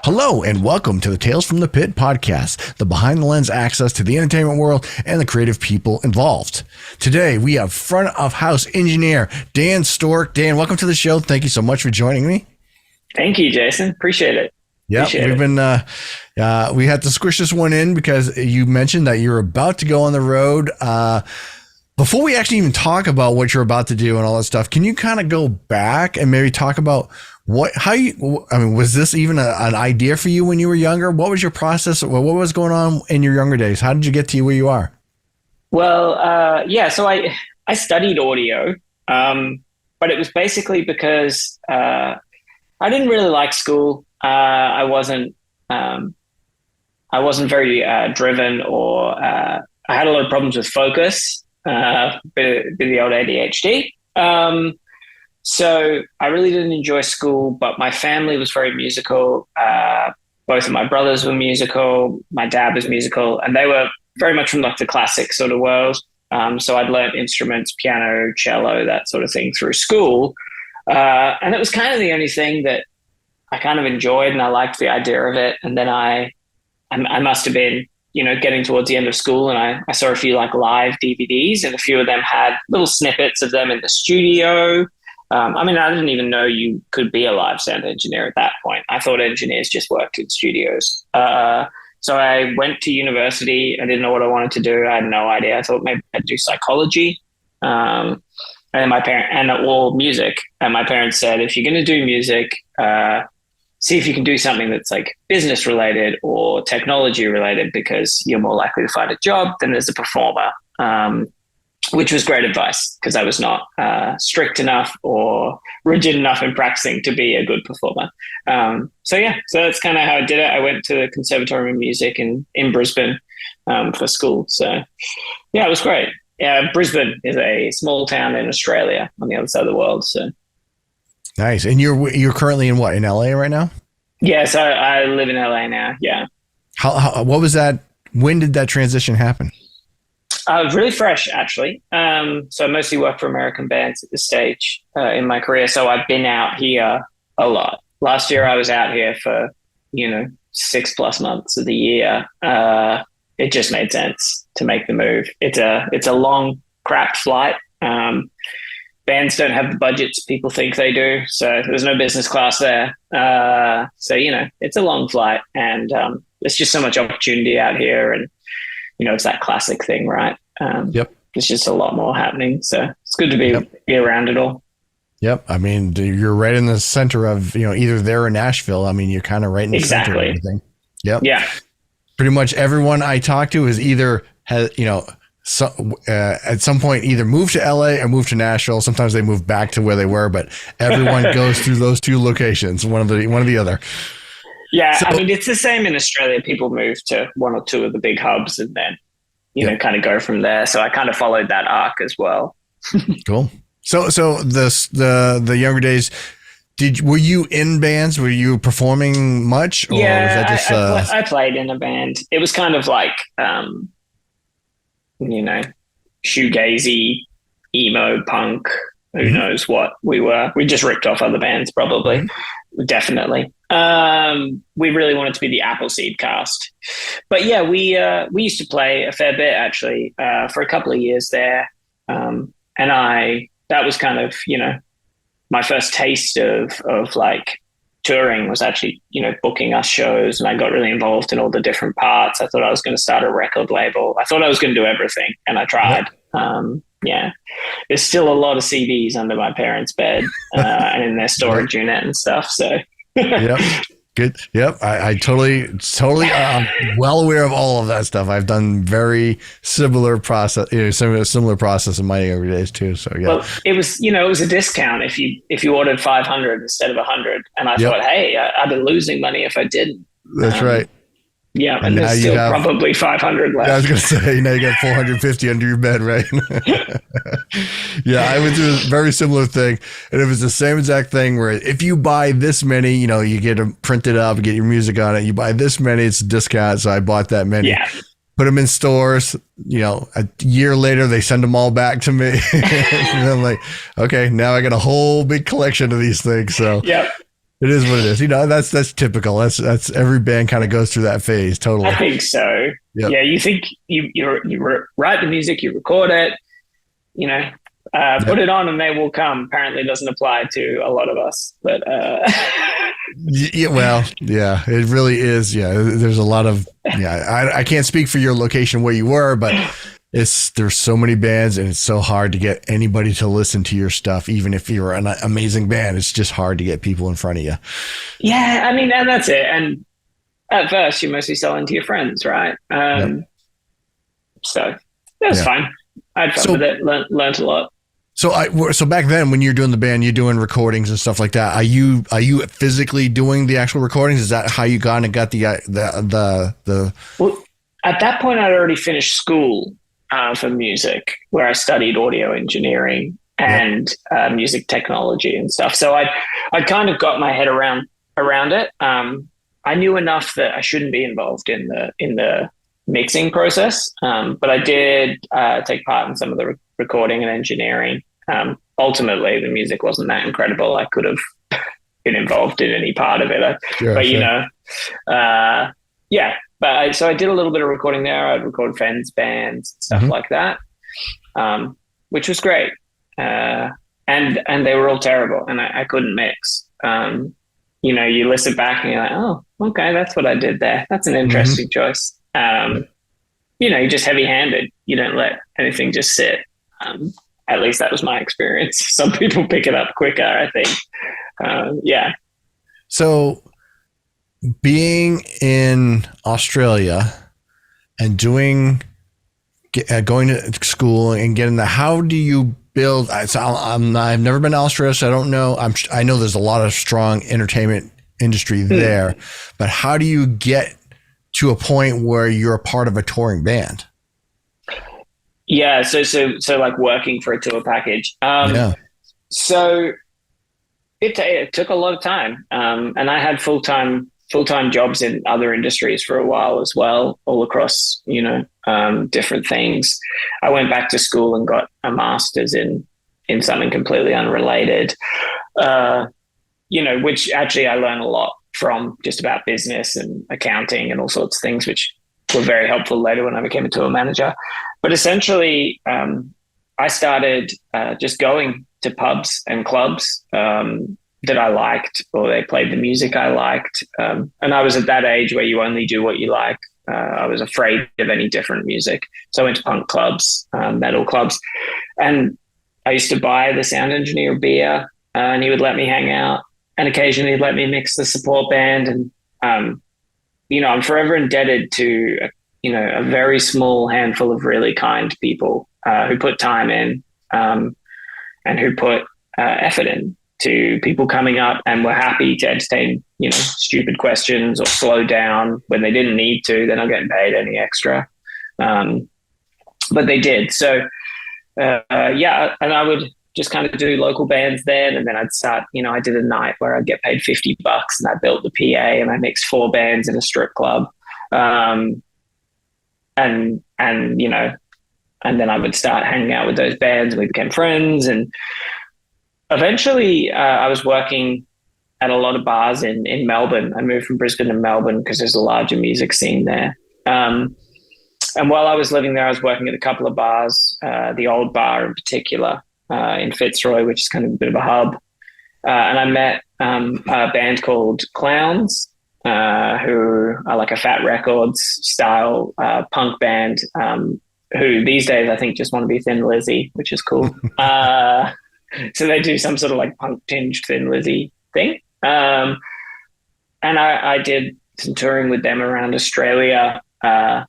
Hello and welcome to the Tales from the Pit podcast, the behind the lens access to the entertainment world and the creative people involved. Today we have front of house engineer Dan Stork. Dan, welcome to the show. Thank you so much for joining me. Thank you, Jason. Appreciate it. Yeah, we had to squish this one in because you mentioned that you're about to go on the road. Before we actually even talk about what you're about to do and all that stuff, can you kind of go back and maybe talk about was this even an idea for you when you were younger? What was your process? What was going on in your younger days? How did you get to where you are? Well, so I studied audio, but it was basically because I didn't really like school. I wasn't very driven, or I had a lot of problems with focus, bit of the old ADHD. So I really didn't enjoy school, but my family was very musical. Both of my brothers were musical. My dad was musical, and they were very much from like the classic sort of world. So I'd learned instruments, piano, cello, that sort of thing through school. And it was kind of the only thing that I kind of enjoyed, and I liked the idea of it. And then I must have been, getting towards the end of school, and I saw a few like live DVDs, and a few of them had little snippets of them in the studio. I didn't even know you could be a live sound engineer at that point. I thought engineers just worked in studios. So I went to university. I didn't know what I wanted to do. I had no idea. I thought maybe I'd do psychology. And music. And my parents said, if you're going to do music, see if you can do something that's like business related or technology related, because you're more likely to find a job than as a performer. Which was great advice, because I was not strict enough or rigid enough in practicing to be a good performer. So that's kind of how I did it. I went to the Conservatorium of Music in Brisbane for school. So yeah, it was great. Yeah, Brisbane is a small town in Australia on the other side of the world. So nice. And you're currently in LA right now? Yes, I live in LA now. Yeah. What was that? When did that transition happen? Really fresh, actually. So I mostly work for American bands at this stage in my career. So I've been out here a lot. Last year I was out here for, 6+ months of the year. It just made sense to make the move. It's a long, crap flight. Bands don't have the budgets people think they do. So there's no business class there. It's a long flight, and there's just so much opportunity out here. And it's that classic thing, right? Yep. There's just a lot more happening. So it's good to be around it all. Yep. I mean, you're right in the center of, either there or Nashville. I mean, you're kind of right in the center of everything. Yep. Yeah. Pretty much everyone I talk to is either at some point either moved to LA or moved to Nashville. Sometimes they move back to where they were, but everyone goes through those two locations, one of the other. Yeah, so, it's the same in Australia. People move to one or two of the big hubs and then, kind of go from there. So I kind of followed that arc as well. Cool. So the younger days, were you in bands? Were you performing much? Or was that just, I played in a band. It was kind of like, shoegazy, emo, punk. Who knows what we were? We just ripped off other bands, probably. Definitely. We really wanted to be the Appleseed cast, but yeah, we used to play a fair bit actually, for a couple of years there. And that was kind of, my first taste of like touring was actually, booking us shows, and I got really involved in all the different parts. I thought I was going to start a record label. I thought I was going to do everything, and I tried. Yeah. There's still a lot of CDs under my parents' bed and in their storage unit and stuff. So yeah. Good. Yep. I totally, I'm well aware of all of that stuff. I've done very similar process, similar process in my everydays too. So yeah. Well, it was, it was a discount if you ordered 500 instead of 100. And I thought, hey, I'd be losing money if I didn't. That's right. Yeah, and there's still probably 500 left. Yeah, I was going to say, now you got 450 under your bed, right? Yeah, I went through a very similar thing. And it was the same exact thing where if you buy this many, you get them printed up, get your music on it. You buy this many, it's a discount. So I bought that many. Yeah. Put them in stores. A year later, they send them all back to me. And I'm like, okay, now I got a whole big collection of these things. So yeah. It is what it is. That's typical. That's every band kind of goes through that phase. Totally. I think so. Yep. Yeah. You think you write the music, you record it, put it on and they will come. Apparently it doesn't apply to a lot of us, but, yeah, well, yeah, it really is. Yeah. There's a lot of, I can't speak for your location where you were, but there's so many bands and it's so hard to get anybody to listen to your stuff. Even if you're an amazing band, it's just hard to get people in front of you. Yeah. I mean, and that's it. And at first you're mostly selling to your friends, right? So it was fine. I had fun with it, learned a lot. So back then when you're doing the band, you're doing recordings and stuff like that. Are you physically doing the actual recordings? Is that how you got the Well, at that point I'd already finished school for music, where I studied audio engineering and music technology and stuff. So I kind of got my head around it. I knew enough that I shouldn't be involved in the mixing process, but I did take part in some of the recording and engineering. Ultimately, the music wasn't that incredible. I could have been involved in any part of it, so I did a little bit of recording there. I'd record friends' bands, stuff like that, which was great. And they were all terrible, and I couldn't mix. You listen back and you're like, oh, okay, that's what I did there. That's an interesting choice. You're just heavy-handed. You don't let anything just sit. At least that was my experience. Some people pick it up quicker, I think. So being in Australia and going to school and getting how do you build? I've never been to Australia, so I don't know. I know there's a lot of strong entertainment industry there, but how do you get to a point where you're a part of a touring band? Yeah. So like working for a tour package. So it took a lot of time. And I had full-time jobs in other industries for a while as well, all across, different things. I went back to school and got a master's in something completely unrelated, which actually I learned a lot from, just about business and accounting and all sorts of things, which were very helpful later when I became a tour manager. But essentially, I started just going to pubs and clubs that I liked, or they played the music I liked. And I was at that age where you only do what you like. I was afraid of any different music. So I went to punk clubs, metal clubs. And I used to buy the sound engineer a beer, and he would let me hang out. And occasionally he'd let me mix the support band. And, I'm forever indebted to, a very small handful of really kind people who put time in and who put effort in to people coming up and were happy to entertain, stupid questions or slow down when they didn't need to. They're not getting paid any extra. But they did. So, and I would just kind of do local bands then. And then I'd start, I did a night where I'd get paid $50 and I built the PA and I mixed 4 bands in a strip club. And then I would start hanging out with those bands and we became friends. And eventually I was working at a lot of bars in Melbourne. I moved from Brisbane to Melbourne because there's a larger music scene there. And while I was living there, I was working at a couple of bars, the Old Bar in particular, in Fitzroy, which is kind of a bit of a hub. And I met a band called Clowns, who are like a Fat Records style punk band, who these days I think just want to be Thin Lizzy, which is cool. So they do some sort of like punk tinged Thin Lizzy thing. and I did some touring with them around Australia. And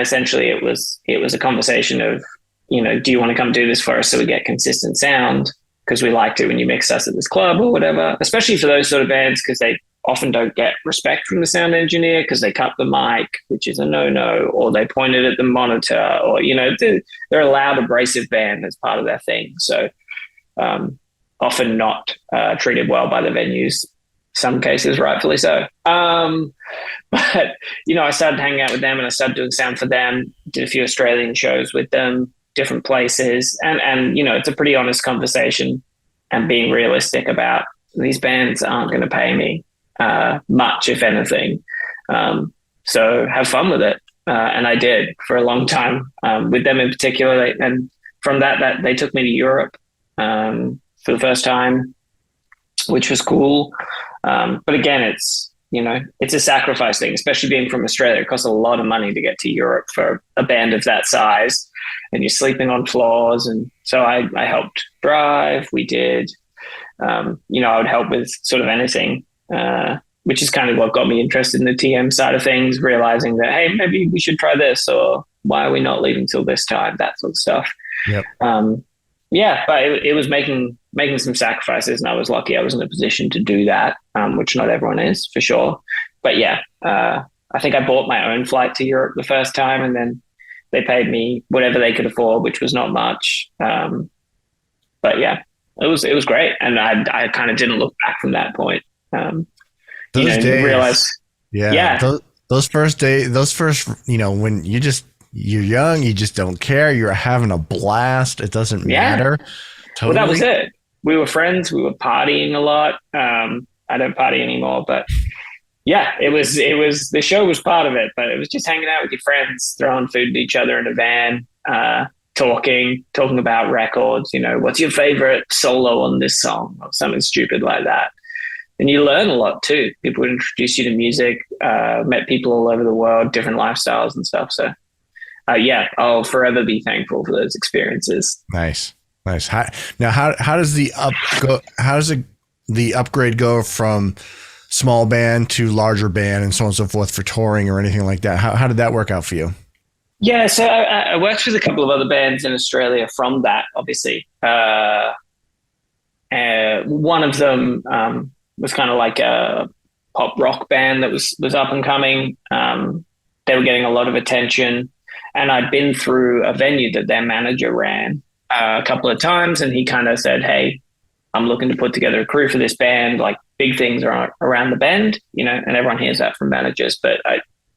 essentially it was a conversation of, do you want to come do this for us so we get consistent sound? Because we liked it when you mixed us at this club or whatever, especially for those sort of bands, because they often don't get respect from the sound engineer because they cut the mic, which is a no-no, or they pointed at the monitor, or, they're a loud, abrasive band as part of their thing. So often not treated well by the venues, some cases rightfully so. But, I started hanging out with them and I started doing sound for them, did a few Australian shows with them, different places. And it's a pretty honest conversation and being realistic about these bands aren't going to pay me much, if anything. So have fun with it. And I did for a long time with them in particular. And from that they took me to Europe for the first time, which was cool. But again, it's a sacrifice thing, especially being from Australia. It costs a lot of money to get to Europe for a band of that size, and you're sleeping on floors. And so I helped drive. We did, I would help with sort of anything, which is kind of what got me interested in the TM side of things, realizing that, hey, maybe we should try this, or why are we not leaving till this time? That sort of stuff. Yep. But it was making some sacrifices, and I was lucky I was in a position to do that, which not everyone is, for sure. But I think I bought my own flight to Europe the first time, and then they paid me whatever they could afford, which was not much. But yeah, it was great, and I kind of didn't look back from that point. Those days, realize, those first days, when you're young, you just don't care. You're having a blast. It doesn't matter. Totally. Well, that was it. We were friends. We were partying a lot. I don't party anymore, but it was, the show was part of it, but it was just hanging out with your friends, throwing food at each other in a van, talking about records, what's your favorite solo on this song, or something stupid like that. And you learn a lot too. People would introduce you to music, met people all over the world, different lifestyles and stuff. So I'll forever be thankful for those experiences. Nice. How does the upgrade go from small band to larger band and so on and so forth for touring or anything like that? How did that work out for you? Yeah, so I worked with a couple of other bands in Australia from that, obviously. One of them was kind of like a pop rock band that was up and coming. They were getting a lot of attention. And I'd been through a venue that their manager ran a couple of times, and he kind of said, hey, I'm looking to put together a crew for this band. Like, big things are around the bend, and everyone hears that from managers, but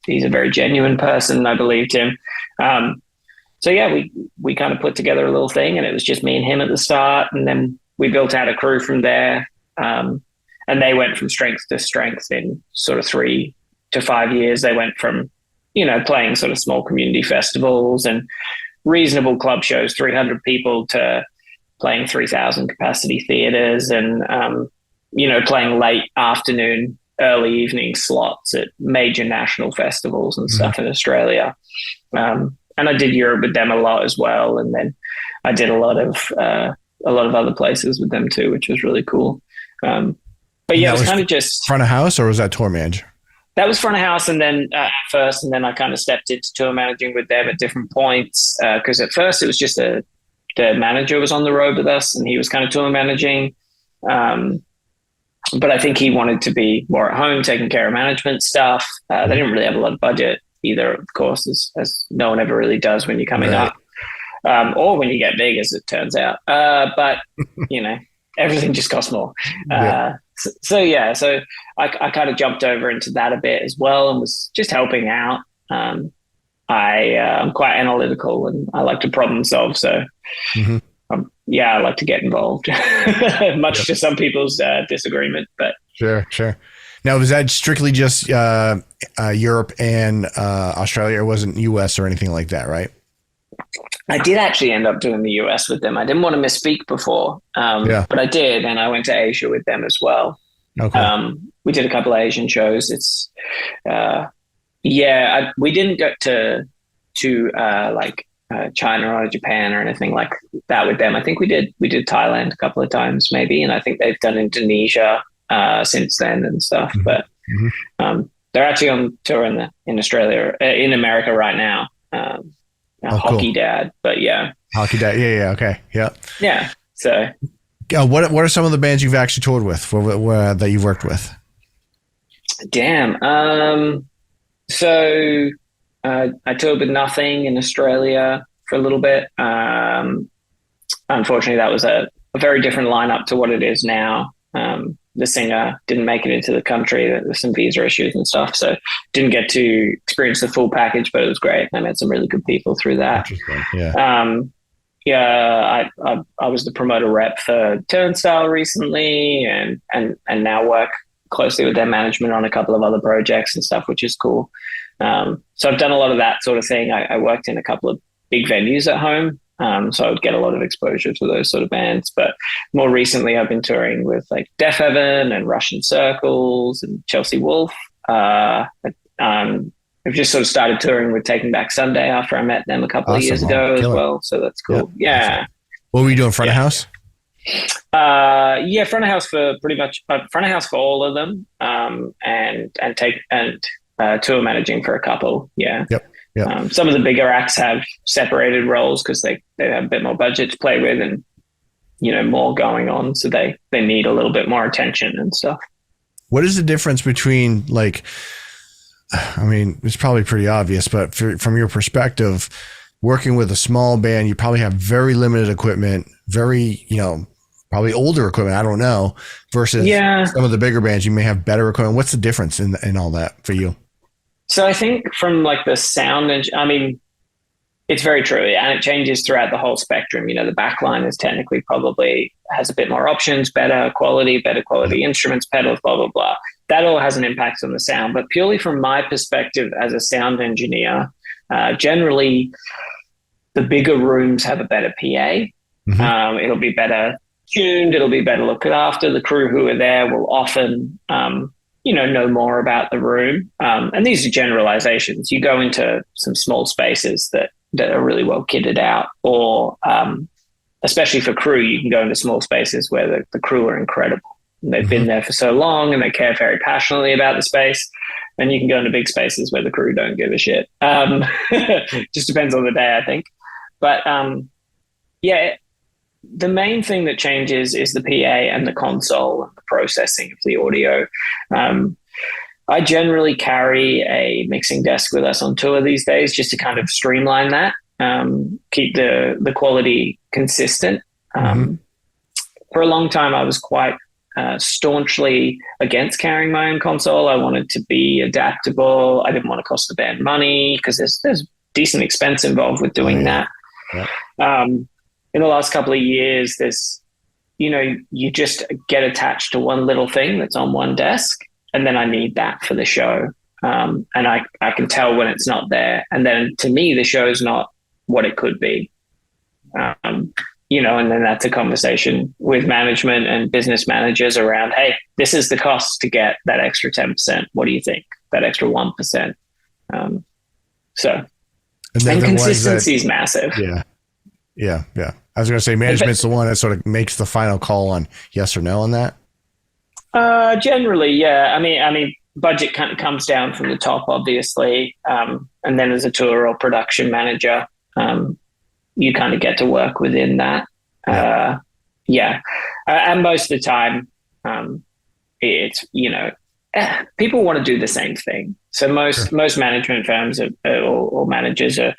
he's a very genuine person. I believed him. We kind of put together a little thing, and it was just me and him at the start. And then we built out a crew from there. And they went from strength to strength in sort of 3 to 5 years. They went from, playing sort of small community festivals and reasonable club shows, 300 people, to playing 3,000 capacity theaters and, playing late afternoon, early evening slots at major national festivals and stuff in Australia. And I did Europe with them a lot as well. And then I did a lot of other places with them too, which was really cool. But yeah, it was kind of just front of house, or was that tour manager? That was front of house, and then at first, and then I kind of stepped into tour managing with them at different points. Because at first it was just the manager was on the road with us, and he was kind of tour managing. But I think he wanted to be more at home, taking care of management stuff. They didn't really have a lot of budget either, of course, as no one ever really does when you're coming up, or when you get big, as it turns out. But everything just costs more. So I kind of jumped over into that a bit as well, and was just helping out. I'm quite analytical, and I like to problem solve. So I like to get involved, much to some people's disagreement. But sure. Now, was that strictly just Europe and Australia, or wasn't US or anything like that, right? I did actually end up doing the US with them. I didn't want to misspeak before, but I did, and I went to Asia with them as well. Okay. We did a couple of Asian shows. It's we didn't go to China or Japan or anything like that with them. I think we did Thailand a couple of times maybe, and I think they've done Indonesia since then and stuff. Mm-hmm. But they're actually on tour in Australia, in America right now. Hockey cool. Dad, but yeah. Hockey Dad. Yeah. Okay. Yeah. Yeah. So what are some of the bands you've actually toured with that you've worked with? Damn. So I toured with Nothing in Australia for a little bit. Unfortunately, that was a very different lineup to what it is now. The singer didn't make it into the country. There's some visa issues and stuff, so didn't get to experience the full package, but it was great. I met some really good people through that. Yeah. I was the promoter rep for Turnstile recently, and now work closely with their management on a couple of other projects and stuff, which is cool. So I've done a lot of that sort of thing. I worked in a couple of big venues at home. So I would get a lot of exposure to those sort of bands. But more recently, I've been touring with like Deaf Heaven and Russian Circles and Chelsea Wolf. I've just sort of started touring with Taking Back Sunday after I met them a couple of years ago as well. So that's cool. Yeah. What were you doing? Front of house? Front of house for pretty much front of house for all of them. And tour managing for a couple. Yeah. Yep. Some of the bigger acts have separated roles because they have a bit more budget to play with and, more going on. So they need a little bit more attention and stuff. What is the difference between it's probably pretty obvious, but from your perspective, working with a small band, you probably have very limited equipment, very, probably older equipment. I don't know, versus some of the bigger bands, you may have better equipment. What's the difference in all that for you? So I think from the sound, it's very true, and it changes throughout the whole spectrum. The backline is technically probably has a bit more options, better quality instruments, pedals, blah, blah, blah. That all has an impact on the sound. But purely from my perspective as a sound engineer, generally the bigger rooms have a better PA. Mm-hmm. It'll be better tuned. It'll be better looked after. The crew who are there will often, know more about the room. And these are generalizations. You go into some small spaces that are really well kitted out, or especially for crew, you can go into small spaces where the crew are incredible. And they've been there for so long and they care very passionately about the space. And you can go into big spaces where the crew don't give a shit. Just depends on the day, I think. But the main thing that changes is the PA and the console and the processing of the audio. I generally carry a mixing desk with us on tour these days just to kind of streamline that, keep the quality consistent. For a long time, I was quite staunchly against carrying my own console. I wanted to be adaptable. I didn't want to cost the band money because there's decent expense involved with doing that. Yeah. In the last couple of years, there's, you just get attached to one little thing that's on one desk, and then I need that for the show. And I can tell when it's not there. And then to me, the show's not what it could be. And then that's a conversation with management and business managers around, hey, this is the cost to get that extra 10%. What do you think? That extra 1%. And consistency is massive. Yeah. I was going to say management's the one that sort of makes the final call on yes or no on that. Generally, yeah. I mean, budget kind of comes down from the top, obviously. And then as a tour or production manager, you kind of get to work within that. And most of the time, it's, people want to do the same thing. So most management firms or managers or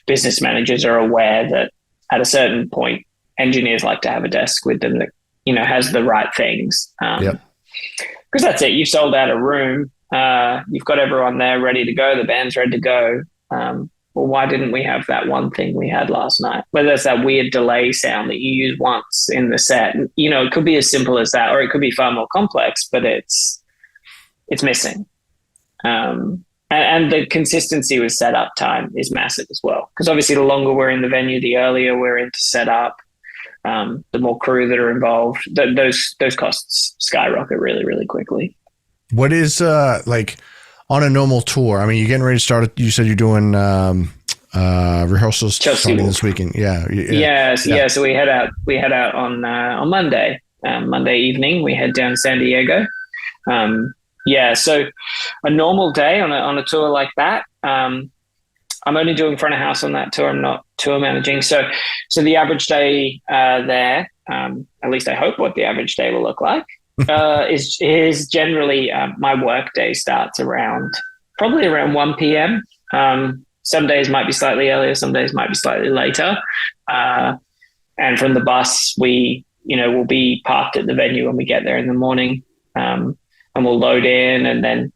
business managers are aware that at a certain point, engineers like to have a desk with them that, has the right things. Because that's it. You've sold out a room. You've got everyone there ready to go. The band's ready to go. Well, why didn't we have that one thing we had last night? Whether it's that weird delay sound that you use once in the set, it could be as simple as that, or it could be far more complex, but it's missing. And the consistency with setup time is massive as well. Because obviously the longer we're in the venue, the earlier we're into setup, the more crew that are involved, those costs skyrocket really, really quickly. What is on a normal tour? I mean, you're getting ready to start. You said you're doing rehearsals this weekend. Yeah. So we head out on Monday. Monday evening, we head down to San Diego. Yeah, so a normal day on a tour like that, I'm only doing front of house on that tour. I'm not tour managing. So the average day there, at least I hope what the average day will look like, is generally my work day starts probably around 1 p.m. Some days might be slightly earlier, some days might be slightly later. And from the bus, we'll be parked at the venue when we get there in the morning, and we'll load in, and then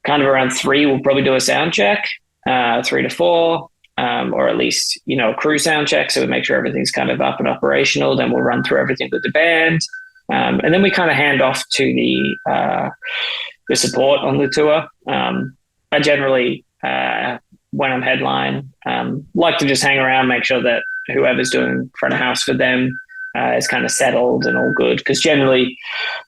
kind of around 3, we'll probably do a sound check, 3 to 4, or at least, a crew sound check. So we make sure everything's kind of up and operational. Then we'll run through everything with the band. And then we kind of hand off to the support on the tour. I generally, when I'm headline, like to just hang around, make sure that whoever's doing front of house for them is kind of settled and all good. Because generally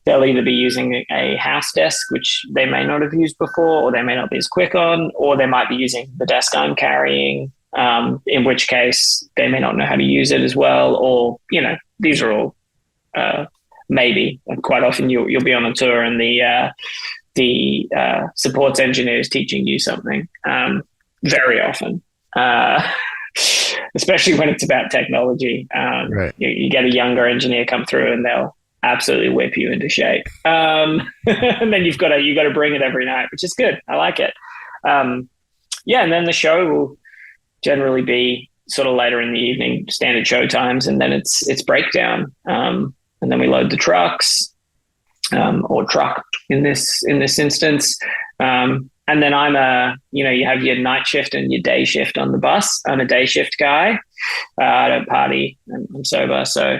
they'll either be using a house desk, which they may not have used before, or they may not be as quick on, or they might be using the desk I'm carrying, in which case they may not know how to use it as well. Or, these are all maybe. Quite often you'll be on a tour and the supports engineer is teaching you something, very often. Especially when it's about technology. Right. You get a younger engineer come through and they'll absolutely whip you into shape. And then you got to bring it every night, which is good. I like it. And then the show will generally be sort of later in the evening, standard show times, and then it's breakdown. And then we load the trucks, or truck in this instance. And then you have your night shift and your day shift on the bus. I'm a day shift guy. I don't party. I'm sober. So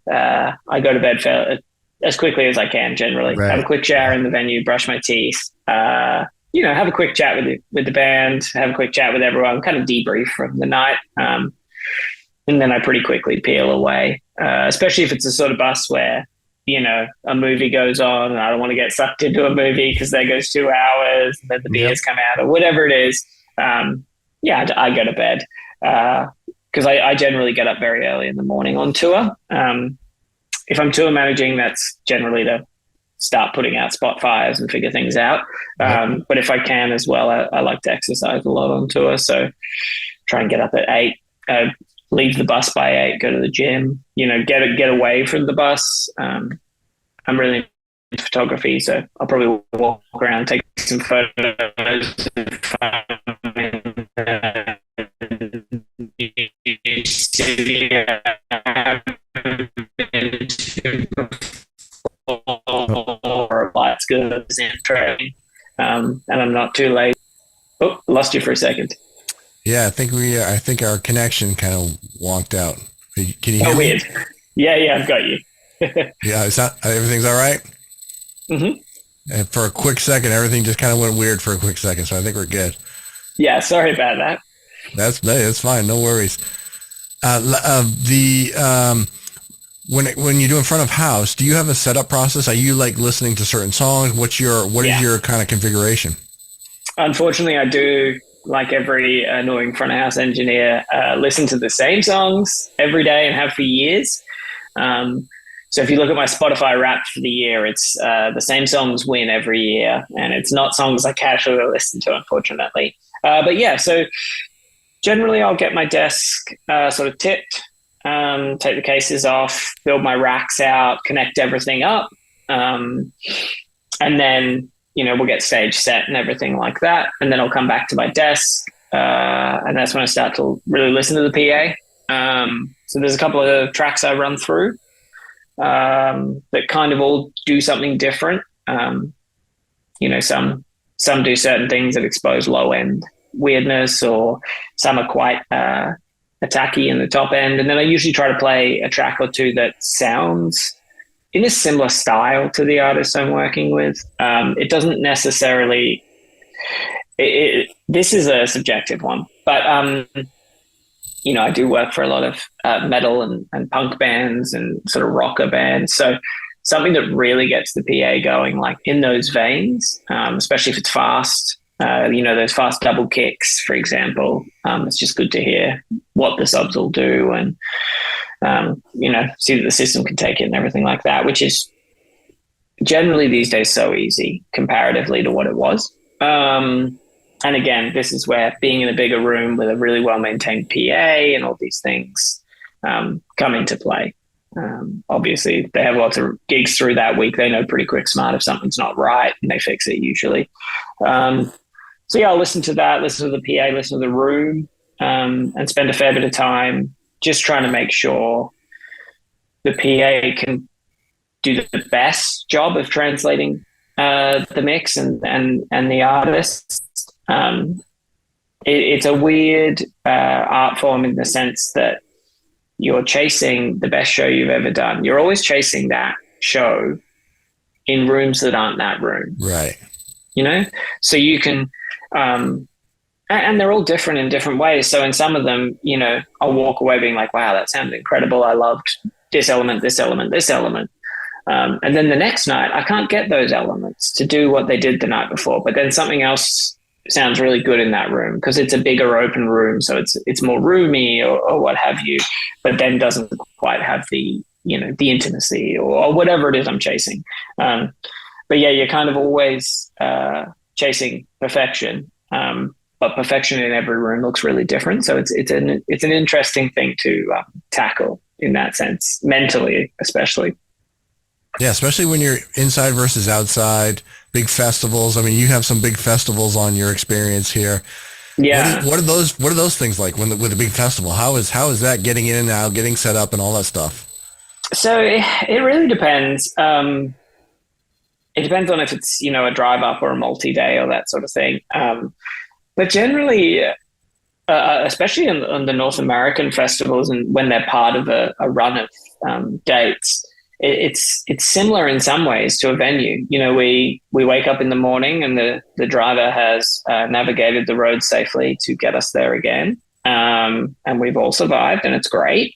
I go to bed as quickly as I can, generally. Right. Have a quick shower in the venue, brush my teeth, have a quick chat with the band, have a quick chat with everyone, kind of debrief from the night. And then I pretty quickly peel away, especially if it's a sort of bus where, a movie goes on and I don't want to get sucked into a movie because there goes 2 hours and then the beers come out or whatever it is. I go to bed because I generally get up very early in the morning on tour. If I'm tour managing, that's generally to start putting out spot fires and figure things out. But if I can as well, I like to exercise a lot on tour. So try and get up at 8, leave the bus by 8, go to the gym, get away from the bus. I'm really into photography, so I'll probably walk around, take some photos. Lights good, and I'm not too late. Oh, lost you for a second. Yeah, I think our connection kind of wonked out. Can you hear me? Weird. Yeah, I've got you. Yeah, everything's all right? Mm-hmm. And for a quick second, everything just kind of went weird for a quick second, so I think we're good. Yeah, sorry about that. That's fine, no worries. When you do in front of house, do you have a setup process? Are you like listening to certain songs? What is your kind of configuration? Unfortunately, I do, like every annoying front of house engineer, listen to the same songs every day and have for years. So if you look at my Spotify Wrapped for the year, it's the same songs win every year, and it's not songs I casually listen to, unfortunately. But yeah, so generally I'll get my desk sort of tipped, take the cases off, build my racks out, connect everything up, and then we'll get stage set and everything like that. And then I'll come back to my desk, and that's when I start to really listen to the PA. So there's a couple of tracks I run through that kind of all do something different. Some do certain things that expose low end weirdness, or some are quite attacky in the top end. And then I usually try to play a track or two that sounds in a similar style to the artist I'm working with. It doesn't necessarily, this is a subjective one, but I do work for a lot of metal and punk bands and sort of rocker bands. So something that really gets the PA going, like in those veins, especially if it's fast, those fast double kicks, for example. It's just good to hear what the subs will do and, see that the system can take it and everything like that, which is generally these days so easy comparatively to what it was. And again, this is where being in a bigger room with a really well-maintained PA and all these things come into play. Obviously, they have lots of gigs through that week. They know pretty quick smart if something's not right, and they fix it usually. So yeah, I'll listen to that, listen to the PA, listen to the room, and spend a fair bit of time just trying to make sure the PA can do the best job of translating the mix and the artists. It's a weird art form in the sense that you're chasing the best show you've ever done. You're always chasing that show in rooms that aren't that room. Right. You know? So you can, and they're all different in different ways. So in some of them, you know, I'll walk away being like, wow, that sounded incredible. I loved this element, this element, this element. And then the next night, I can't get those elements to do what they did the night before, but then something else sounds really good in that room because it's a bigger open room. So it's more roomy or what have you, but then doesn't quite have the, you know, the intimacy or whatever it is I'm chasing. But yeah, you're kind of always chasing perfection. But perfection in every room looks really different. So it's an interesting thing to tackle in that sense, mentally, especially. Yeah, especially when you're inside versus outside, big festivals. I mean, you have some big festivals on your experience here. Yeah. What are those things like with a big festival? How is that getting in and out, getting set up and all that stuff? So it really depends. It depends on if it's, you know, a drive up or a multi-day or that sort of thing. But generally, especially on the North American festivals and when they're part of a run of dates, it's similar in some ways to a venue. You know, we wake up in the morning and the driver has navigated the road safely to get us there again. And we've all survived and it's great.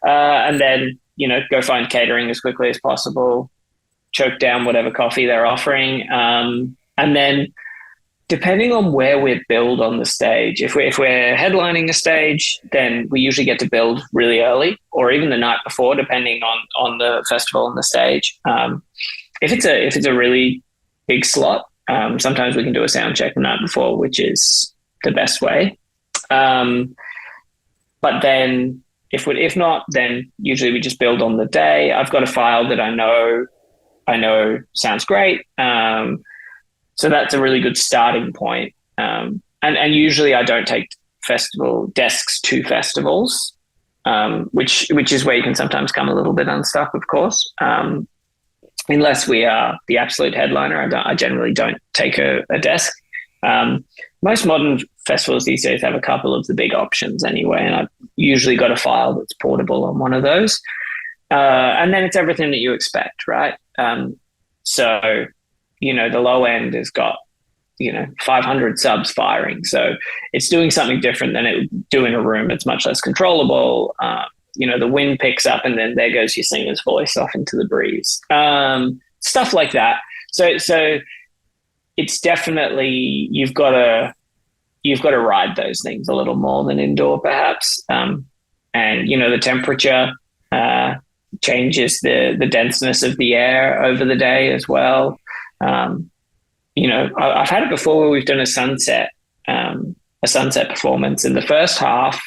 And then, you know, go find catering as quickly as possible, choke down whatever coffee they're offering. And then depending on where we're billed on the stage, if we're headlining a stage, then we usually get to build really early or even the night before, depending on the festival and the stage. If it's a really big slot, sometimes we can do a sound check the night before, which is the best way. But then if not, then usually we just build on the day. I've got a file that I know sounds great. So that's a really good starting point. And usually I don't take festival desks to festivals, which is where you can sometimes come a little bit unstuck, of course. Unless we are the absolute headliner, I generally don't take a desk. Most modern festivals these days have a couple of the big options anyway, and I've usually got a file that's portable on one of those. And then it's everything that you expect, right? So, you know, the low end has got, you know, 500 subs firing. So it's doing something different than it would do in a room. It's much less controllable. You know, the wind picks up and then there goes your singer's voice off into the breeze. Stuff like that. So it's definitely, you've got to ride those things a little more than indoor perhaps. And, you know, the temperature changes the denseness of the air over the day as well. You know, I've had it before where we've done a sunset performance. In the first half,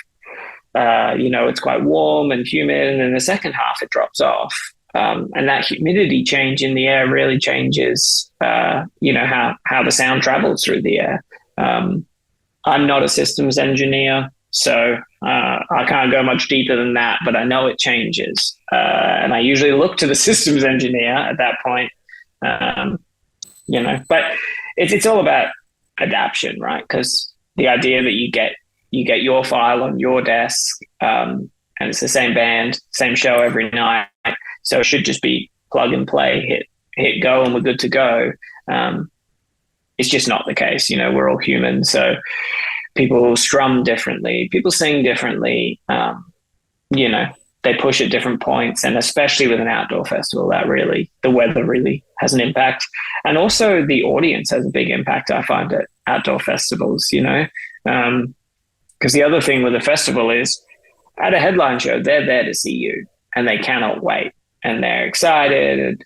you know, it's quite warm and humid, and in the second half it drops off. And that humidity change in the air really changes, you know, how the sound travels through the air. I'm not a systems engineer, so I can't go much deeper than that, but I know it changes. And I usually look to the systems engineer at that point. You know, but it's all about adaptation, right? Because the idea that you get your file on your desk, and it's the same band, same show every night, so it should just be plug and play, hit go, and we're good to go. It's just not the case. You know, we're all human, so people strum differently, people sing differently. You know, they push at different points, and especially with an outdoor festival, the weather really has an impact. And also the audience has a big impact, I find, at outdoor festivals, you know, because the other thing with a festival is at a headline show, they're there to see you and they cannot wait and they're excited. And,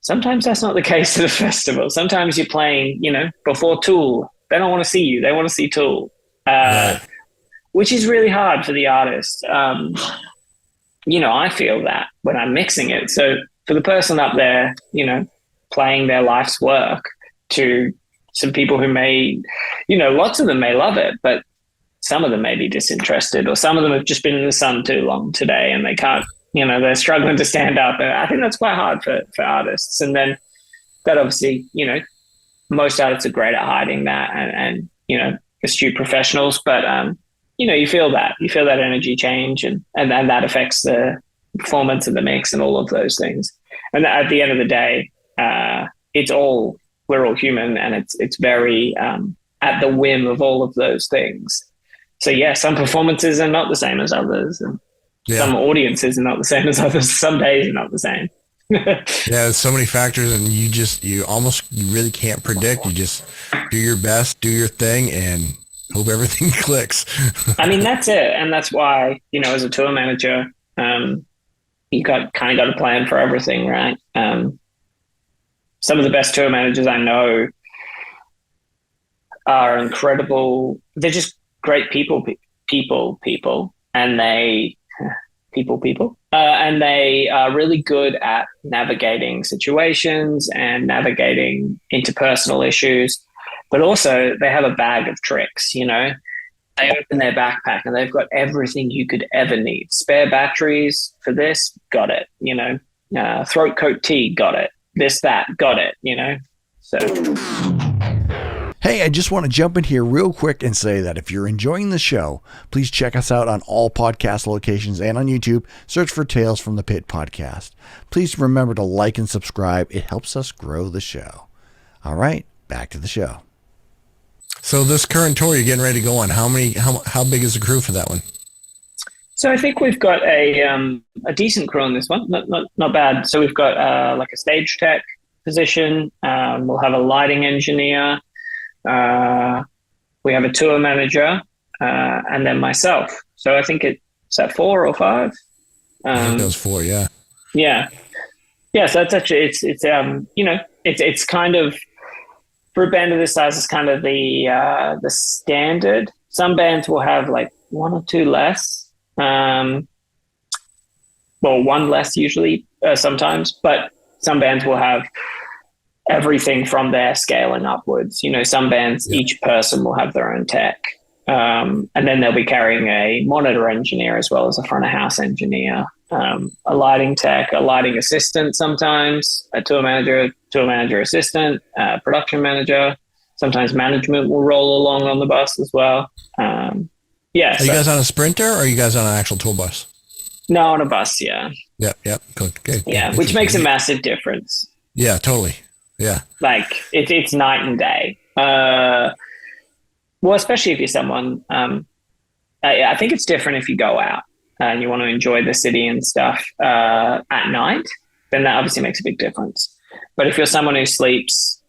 Sometimes that's not the case at a festival. Sometimes you're playing, before Tool. They don't want to see you. They want to see Tool, Right. which is really hard for the artist. I feel that when I'm mixing it. So for the person up there, playing their life's work to some people who may, lots of them may love it, but some of them may be disinterested, or some of them have just been in the sun too long today and they can't, they're struggling to stand up. And I think that's quite hard for artists. And then that obviously, most artists are great at hiding that and astute professionals, but, you feel that energy change and that affects the performance of the mix and all of those things. And at the end of the day, we're all human, and it's very at the whim of all of those things. So yeah, some performances are not the same as others, and some audiences are not the same as others. Some days are not the same. Yeah, there's so many factors, and you really can't predict. You just do your best, do your thing, and hope everything clicks. I mean, that's it, and that's why as a tour manager, you kind of got to plan for everything, right? Some of the best tour managers I know are incredible. They're just great people, and they and they are really good at navigating situations and navigating interpersonal issues, but also they have a bag of tricks. They open their backpack and they've got everything you could ever need. Spare batteries for this, got it. Throat coat tea, got it. This, that, got it. So. Hey, I just want to jump in here real quick and say that if you're enjoying the show, please check us out on all podcast locations and on YouTube. Search for Tales from the Pit podcast. Please remember to like and subscribe. It helps us grow the show. All right, back to the show. So this current tour you're getting ready to go on, how big is the crew for that one? So I think we've got a decent crew on this one, not bad. So we've got like a stage tech position. We'll have a lighting engineer. We have a tour manager, and then myself. So I think it's at 4 or 5. I think that was 4, yeah. Yeah. Yeah. So that's actually it's kind of, for a band of this size, it's kind of the standard. Some bands will have like 1 or 2 less. Well, 1 less usually, sometimes, but some bands will have everything from there scaling upwards. Some bands, each person will have their own tech. And then they'll be carrying a monitor engineer as well as a front of house engineer, a lighting tech, a lighting assistant sometimes, a tour manager assistant, production manager. Sometimes management will roll along on the bus as well. Yeah. Are you guys on a Sprinter or are you guys on an actual tour bus? No, on a bus, yeah. Yep. Good. Yeah, which makes a massive difference. Yeah, totally. Yeah. Like it's night and day. Well, especially if you're someone, I think it's different if you go out and you want to enjoy the city and stuff at night, then that obviously makes a big difference. But if you're someone who sleeps,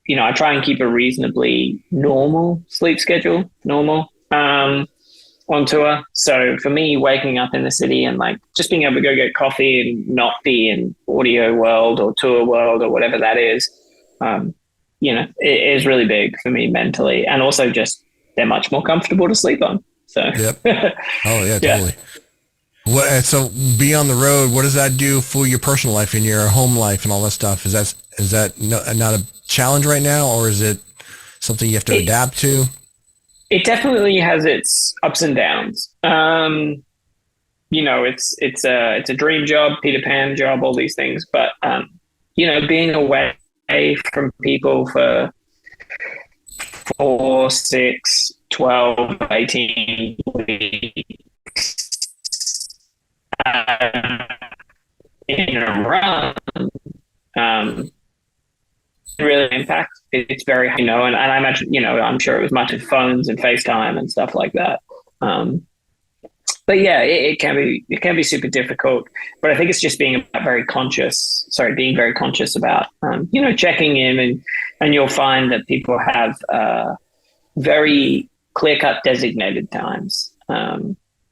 I try and keep a reasonably normal sleep schedule, on tour. So for me, waking up in the city and like just being able to go get coffee and not be in audio world or tour world or whatever that is, it is really big for me mentally. And also just they're much more comfortable to sleep on. So, yep. Oh yeah, totally. Yeah. So be on the road, what does that do for your personal life and your home life and all that stuff? Is that not a challenge right now, or is it something you have to adapt to? It definitely has its ups and downs. It's a dream job, Peter Pan job, all these things. But being away from people for 4, 6, 12, 18 weeks in a run, really impact. It's very, and I imagine, I'm sure it was much of phones and FaceTime and stuff like that. But yeah, it can be super difficult, but I think it's just being very conscious about, checking in, and you'll find that people have very clear-cut designated times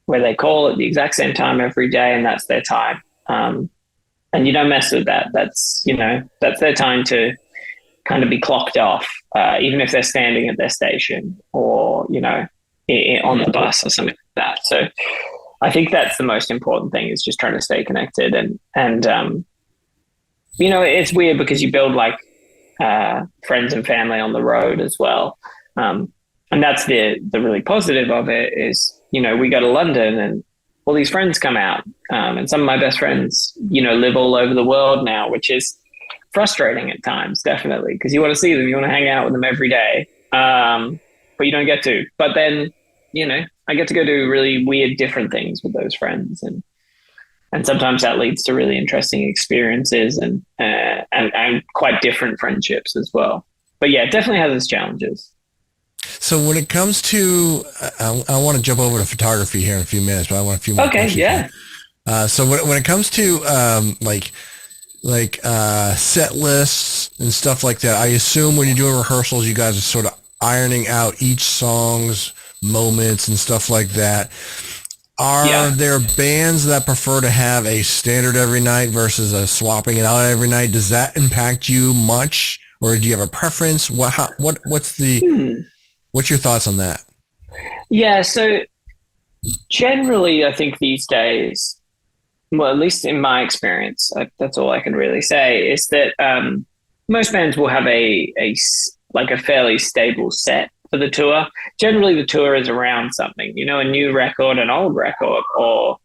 where they call at the exact same time every day, and that's their time. And and you don't mess with that. That's, that's their time to kind of be clocked off, even if they're standing at their station or, on the bus or something like that. So I think that's the most important thing, is just trying to stay connected. And it's weird because you build like friends and family on the road as well. And that's the really positive of it is, we go to London and all these friends come out. And some of my best friends, live all over the world now, which is frustrating at times, definitely, because you want to see them, you want to hang out with them every day. But you don't get to. But then, I get to go do really weird, different things with those friends. And sometimes that leads to really interesting experiences and quite different friendships as well. But yeah, it definitely has its challenges. So when it comes to, I want to jump over to photography here in a few minutes, but I want a few more questions. Okay, yeah. So when it comes to set lists and stuff like that, I assume when you're doing rehearsals, you guys are sort of ironing out each song's moments and stuff like that. Are there bands that prefer to have a standard every night versus a swapping it out every night? Does that impact you much, or do you have a preference? What's your thoughts on that? Yeah, so generally, I think these days, well, at least in my experience, that's all I can really say, is that most bands will have a fairly stable set for the tour. Generally, the tour is around something, a new record, an old record, or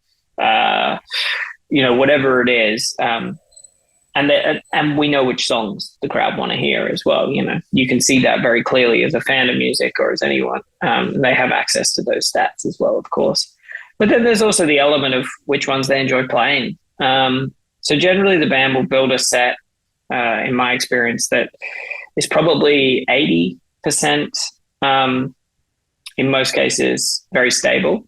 whatever it is. And we know which songs the crowd want to hear as well. You can see that very clearly as a fan of music or as anyone. They have access to those stats as well, of course. But then there's also the element of which ones they enjoy playing. So generally, the band will build a set, in my experience, that is probably 80%, in most cases, very stable.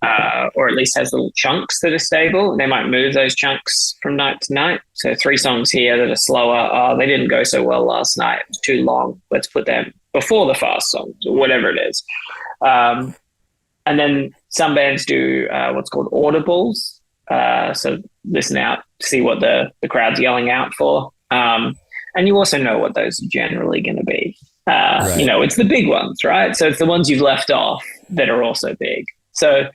Or at least has little chunks that are stable. They might move those chunks from night to night. So 3 songs here that are slower. Oh, they didn't go so well last night. It was too long. Let's put them before the fast songs or whatever it is. And then some bands do what's called audibles. So listen out, see what the crowd's yelling out for. And you also know what those are generally going to be. Right. It's the big ones, right? So it's the ones you've left off that are also big. So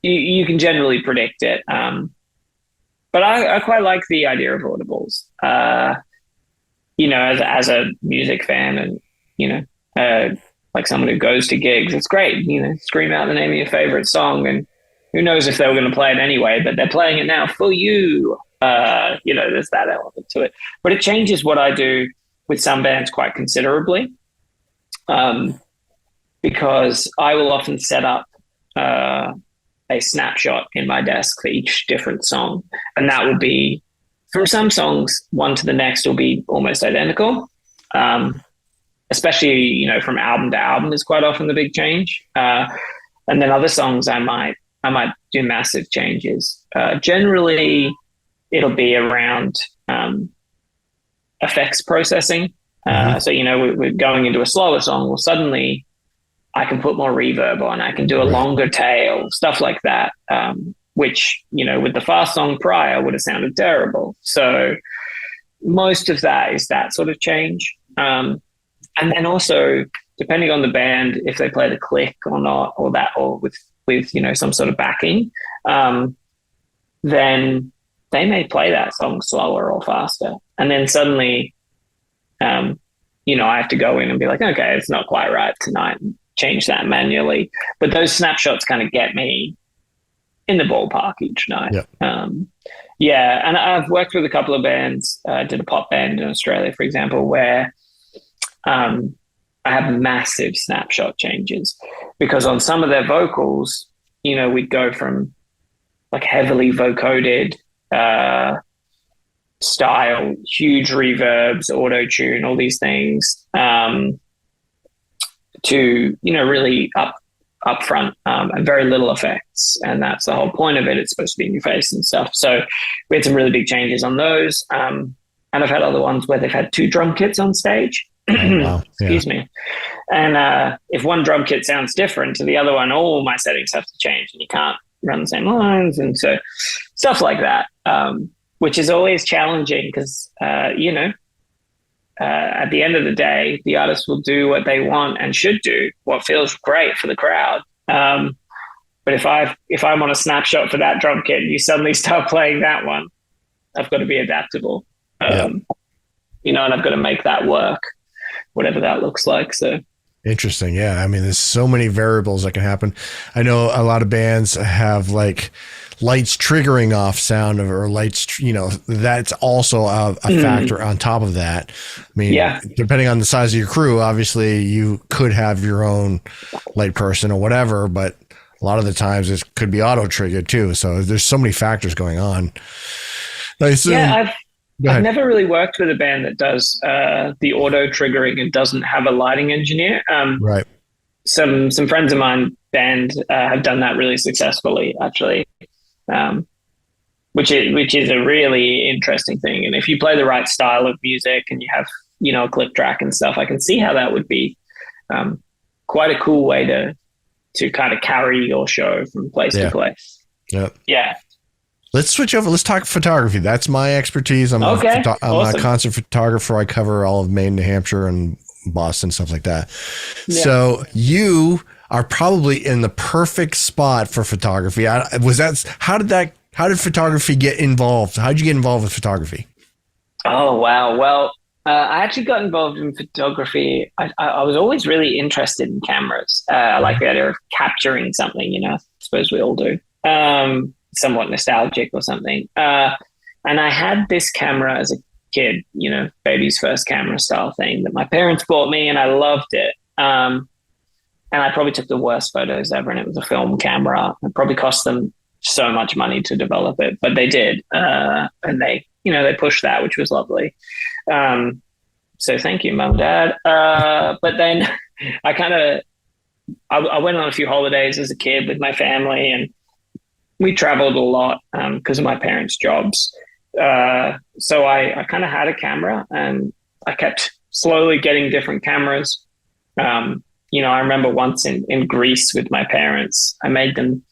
you can generally predict it. But I quite like the idea of audibles, as a music fan and, like someone who goes to gigs, it's great, scream out the name of your favorite song, and who knows if they were going to play it anyway, but they're playing it now for you. There's that element to it. But it changes what I do with some bands quite considerably, because I will often set up a snapshot in my desk for each different song, and that will be, from some songs, one to the next will be almost identical, especially from album to album is quite often the big change, and then other songs I might do massive changes. Generally it'll be around effects processing. So we're going into a slower song, well, suddenly I can put more reverb on, I can do a longer tail, stuff like that, which, with the fast song prior would have sounded terrible. So most of that is that sort of change. And then also, depending on the band, if they play the click or not, or with some sort of backing, then they may play that song slower or faster. And then suddenly, I have to go in and be like, okay, it's not quite right tonight, change that manually. But those snapshots kind of get me in the ballpark each night. Yeah. And I've worked with a couple of bands. I did a pop band in Australia, for example, where I have massive snapshot changes, because on some of their vocals, we'd go from like heavily vocoded style, huge reverbs, auto tune, all these things, to really upfront and very little effects. And that's the whole point of it. It's supposed to be in your face and stuff. So we had some really big changes on those. And I've had other ones where they've had 2 drum kits on stage. Oh, wow. Excuse me. And if one drum kit sounds different to the other one, all my settings have to change, and you can't run the same lines. And so stuff like that. which is always challenging because, at the end of the day, the artist will do what they want and should do, what feels great for the crowd. But if I'm on a snapshot for that drum kit and you suddenly start playing that one, I've got to be adaptable, and I've got to make that work, whatever that looks like. So. Interesting. Yeah. I mean, there's so many variables that can happen. I know a lot of bands have like lights triggering off sound or lights, that's also a factor on top of that. I mean, depending on the size of your crew, obviously you could have your own light person or whatever, but a lot of the times it could be auto triggered too. So there's so many factors going on. I've never really worked with a band that does the auto triggering and doesn't have a lighting engineer. Right. Some friends of mine band have done that really successfully, actually, which is a really interesting thing. And if you play the right style of music and you have a click track and stuff, I can see how that would be quite a cool way to kind of carry your show from place to place. Yep. Yeah. Let's switch over. Let's talk photography. That's my expertise. I'm awesome. a concert photographer. I cover all of Maine, New Hampshire, and Boston, stuff like that. Yeah. So you are probably in the perfect spot for photography. How did photography get involved? How did you get involved with photography? Oh, wow. Well, I actually got involved in photography. I was always really interested in cameras. I like the idea of capturing something, I suppose we all do. Somewhat nostalgic or something. And I had this camera as a kid, baby's first camera style thing that my parents bought me, and I loved it. And I probably took the worst photos ever, and it was a film camera. It probably cost them so much money to develop it, but they did. And they pushed that, which was lovely. So thank you, Mum and Dad. But then I went on a few holidays as a kid with my family, and we traveled a lot because of my parents' jobs. So I kind of had a camera, and I kept slowly getting different cameras. I remember once in Greece with my parents, I made them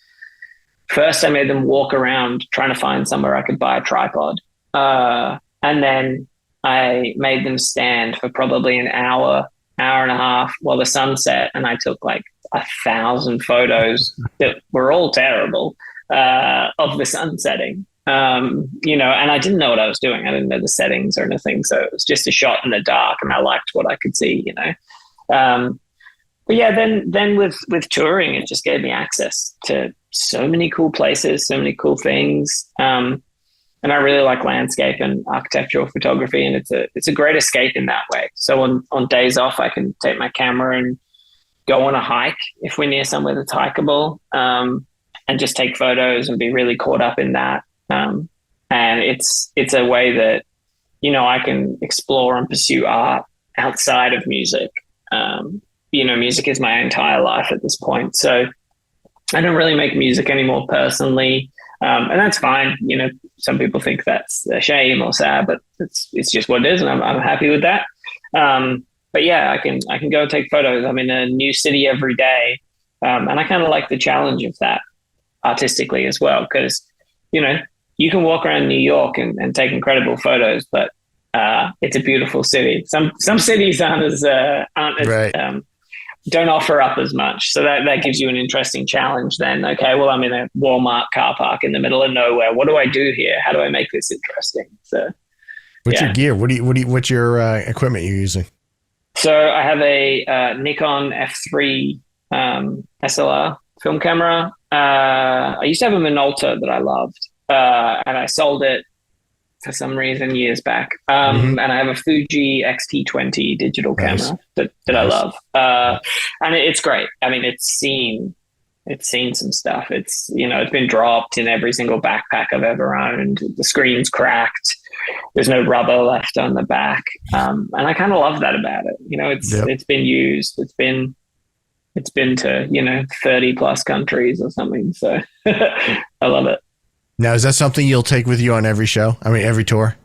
walk around trying to find somewhere I could buy a tripod. And then I made them stand for probably an hour and a half while the sun set. And I took like 1,000 photos that were all terrible. Of the sun setting, and I didn't know what I was doing. I didn't know the settings or anything. So it was just a shot in the dark, and I liked what I could see, But yeah, then with touring, it just gave me access to so many cool places, so many cool things. And I really like landscape and architectural photography, and it's a great escape in that way. So on days off, I can take my camera and go on a hike if we're near somewhere that's hikeable. And just take photos and be really caught up in that. And it's a way that, I can explore and pursue art outside of music. Music is my entire life at this point. So I don't really make music anymore personally. And that's fine. Some people think that's a shame or sad, but it's just what it is. And I'm happy with that. But yeah, I can go take photos. I'm in a new city every day. And I kind of like the challenge of that artistically as well, because you can walk around New York and take incredible photos, but it's a beautiful city. Some cities aren't as right. Don't offer up as much, so that gives you an interesting challenge. Then well, I'm in a Walmart car park in the middle of nowhere. What do I do here? How do I make this interesting? So what's your gear? What's your equipment you're using? So I have a Nikon F3 SLR film camera. I used to have a Minolta that I loved, and I sold it for some reason years back. And I have a Fuji X-T20 digital camera that I love. And it's great. I mean, it's seen some stuff. It's been dropped in every single backpack I've ever owned. The screen's cracked. There's no rubber left on the back. And I kind of love that about it. It's been used. It's been to 30 plus countries or something. So I love it. Now, is that something you'll take with you on every show? I mean, every tour?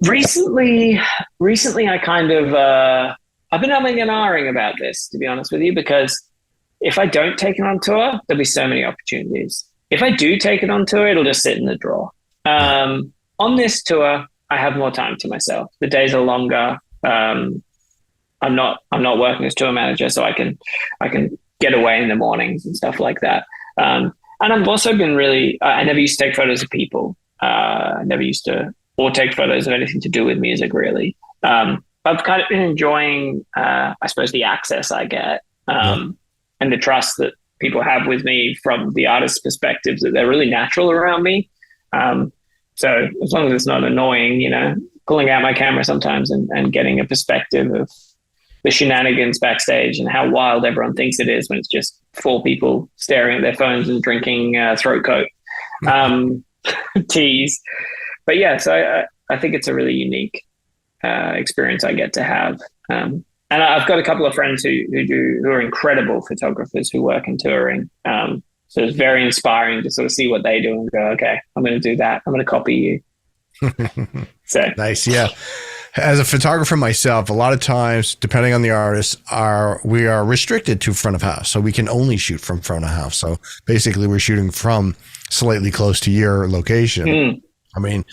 Recently I kind of, I've been umming and ahhing about this, to be honest with you, because if I don't take it on tour, there'll be so many opportunities. If I do take it on tour, it'll just sit in the drawer. on this tour, I have more time to myself. The days are longer. I'm not working as tour manager, so I can get away in the mornings and stuff like that. And I've also been I never used to take photos of people. I never used to, or take photos of anything to do with music, really. I've kind of been enjoying, I suppose, the access I get, and the trust that people have with me from the artist's perspective, that they're really natural around me. So as long as it's not annoying, pulling out my camera sometimes and getting a perspective of the shenanigans backstage and how wild everyone thinks it is when it's just 4 people staring at their phones and drinking throat coat teas. But yeah, so I think it's a really unique experience I get to have. And I've got a couple of friends who are incredible photographers who work in touring. So it's very inspiring to sort of see what they do and go, okay, I'm going to do that. I'm going to copy you. So nice. Yeah. As a photographer myself, a lot of times, depending on the artist, we are restricted to front of house. So we can only shoot from front of house. So basically we're shooting from slightly close to your location. I mean,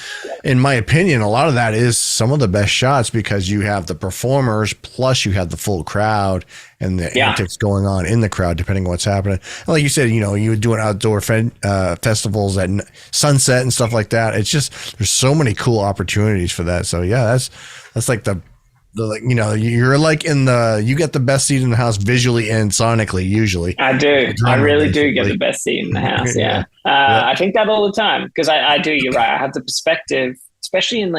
in my opinion, a lot of that is some of the best shots because you have the performers, plus you have the full crowd and the antics going on in the crowd, depending on what's happening. And like you said, you would do an outdoor festivals at sunset and stuff like that. It's just, there's so many cool opportunities for that. So yeah, that's like you're like you get the best seat in the house visually and sonically, usually. I do. I really do get the best seat in the house. Yeah. I think that all the time because I do. You're right. I have the perspective, especially in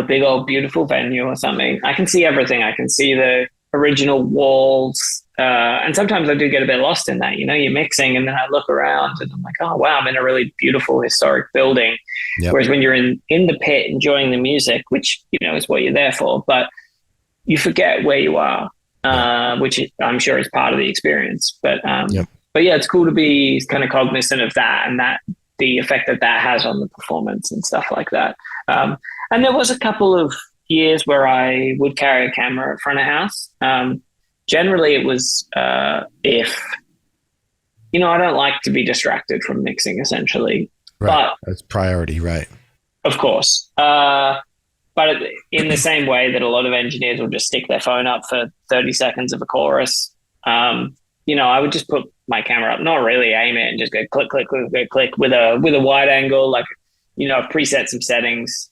big old beautiful venue or something. I can see everything. I can see the original walls. And sometimes I do get a bit lost in that, you're mixing and then I look around and I'm like, oh, wow, I'm in a really beautiful historic building. Yep. Whereas when you're in the pit enjoying the music, which, is what you're there for, but you forget where you are, which I'm sure is part of the experience. But yeah, it's cool to be kind of cognizant of that and that the effect that has on the performance and stuff like that. And there was a couple of years where I would carry a camera at front of house. Generally, it was if, I don't like to be distracted from mixing, essentially. Right. But that's priority, right? Of course. But in the same way that a lot of engineers will just stick their phone up for 30 seconds of a chorus, I would just put my camera up, not really aim it and just go click, click, click, click, click with a wide angle, I've preset some settings.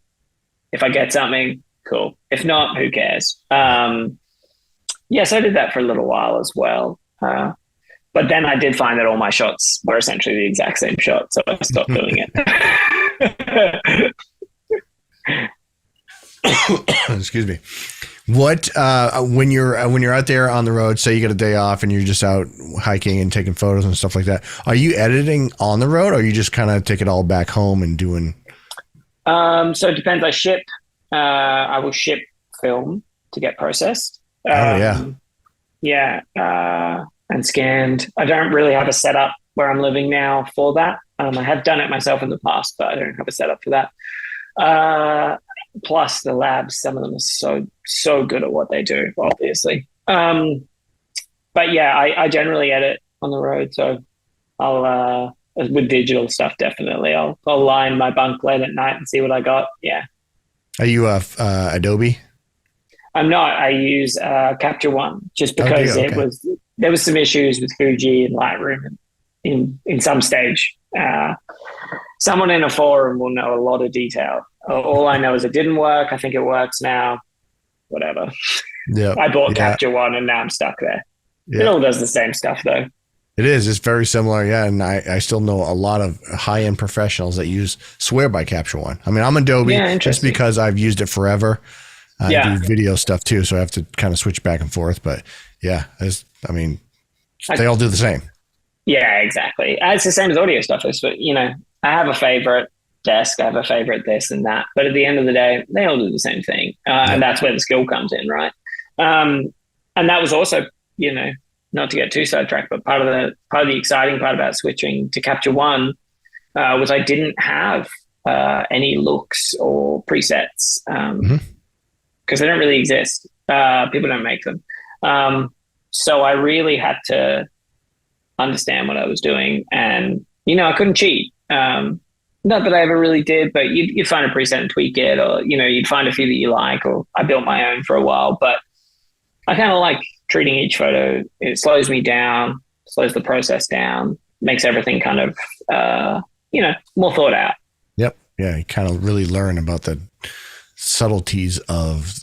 If I get something, cool. If not, who cares? Yes, I did that for a little while as well. But then I did find that all my shots were essentially the exact same shot, so I stopped doing it. Excuse me. What when you're out there on the road, say you get a day off and you're just out hiking and taking photos and stuff like that, are you editing on the road or you just kind of take it all back home and doing? So it depends. I will ship film to get processed. And scanned. I don't really have a setup where I'm living now for that. I have done it myself in the past, but I don't have a setup for that. Plus the labs, some of them are so good at what they do, obviously. But yeah, I generally edit on the road. So I'll, with digital stuff, definitely. I'll lie in my bunk late at night and see what I got. Yeah. Are you Adobe? I'm not. I use Capture One just because there was some issues with Fuji and Lightroom in some stage. Someone in a forum will know a lot of detail. All I know is it didn't work. I think it works now. Whatever. Yeah. I bought Capture One and now I'm stuck there. Yeah. It all does the same stuff though. It is. It's very similar. Yeah. And I still know a lot of high-end professionals that swear by Capture One. I mean, I'm Adobe just because I've used it forever. I do video stuff too, so I have to kind of switch back and forth. But yeah, they all do the same. Yeah, exactly. It's the same as audio stuff. But I have a favorite desk, I have a favorite this and that. But at the end of the day, they all do the same thing, and that's where the skill comes in, right? And that was also, not to get too sidetracked, but part of the exciting part about switching to Capture One was I didn't have any looks or presets. Because they don't really exist. People don't make them. So I really had to understand what I was doing. And, I couldn't cheat. not that I ever really did, but you'd find a preset and tweak it, or, you'd find a few that you like, or I built my own for a while, but I kind of like treating each photo. It slows me down, slows the process down, makes everything kind of, more thought out. Yep. Yeah. You kind of really learn about the subtleties of,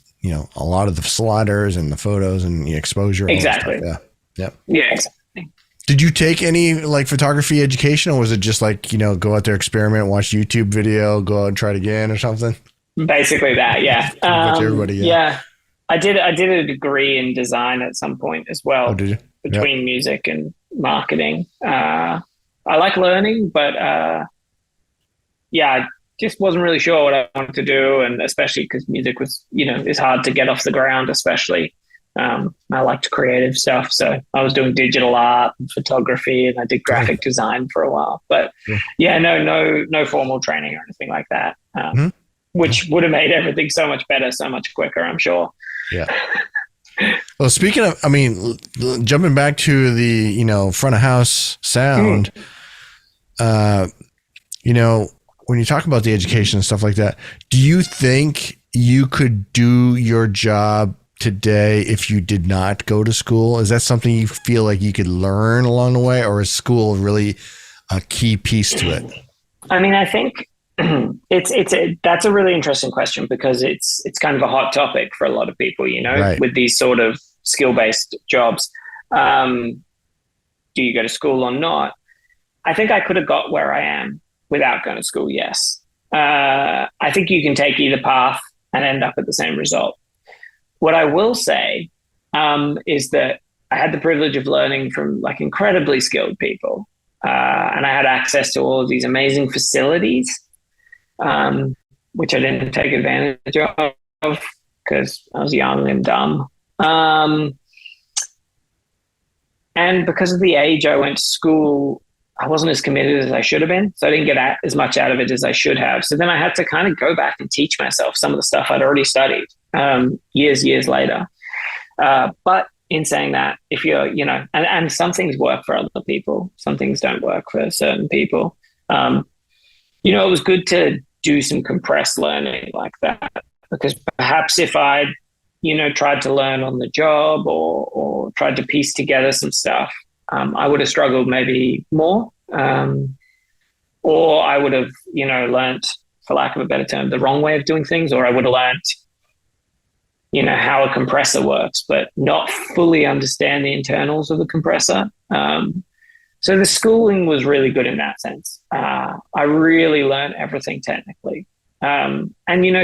a lot of the sliders and the photos and the exposure. Exactly. Yeah. Yep. Yeah, exactly. Did you take any like photography education, or was it just like, go out there, experiment, watch YouTube video, go out and try it again or something? Basically that. Yeah. Everybody. Yeah. I did a degree in design at some point as well. Oh, did you? Between music and marketing. I like learning, but I just wasn't really sure what I wanted to do, and especially because music was, is hard to get off the ground, especially. I liked creative stuff, so I was doing digital art and photography, and I did graphic design for a while. But no formal training or anything like that, which would have made everything so much better, so much quicker, I'm sure. Yeah. Well, speaking of, jumping back to the, front of house sound, when you talk about the education and stuff like that, do you think you could do your job today if you did not go to school? Is that something you feel like you could learn along the way, or is school really a key piece to it? I think that's a really interesting question, because it's kind of a hot topic for a lot of people, right, with these sort of skill-based jobs. Do you go to school or not? I think I could have got where I am without going to school, yes. I think you can take either path and end up at the same result. What I will say is that I had the privilege of learning from like incredibly skilled people, and I had access to all of these amazing facilities, which I didn't take advantage of because I was young and dumb. And because of the age I went to school, I wasn't as committed as I should have been. So I didn't get as much out of it as I should have. So then I had to kind of go back and teach myself some of the stuff I'd already studied years later. But in saying that, if you're, and some things work for other people, some things don't work for certain people. It was good to do some compressed learning like that, because perhaps if I'd, tried to learn on the job or tried to piece together some stuff, I would have struggled maybe more, or I would have, learnt, for lack of a better term, the wrong way of doing things, or I would have learnt, how a compressor works, but not fully understand the internals of the compressor. So the schooling was really good in that sense. I really learned everything technically. And,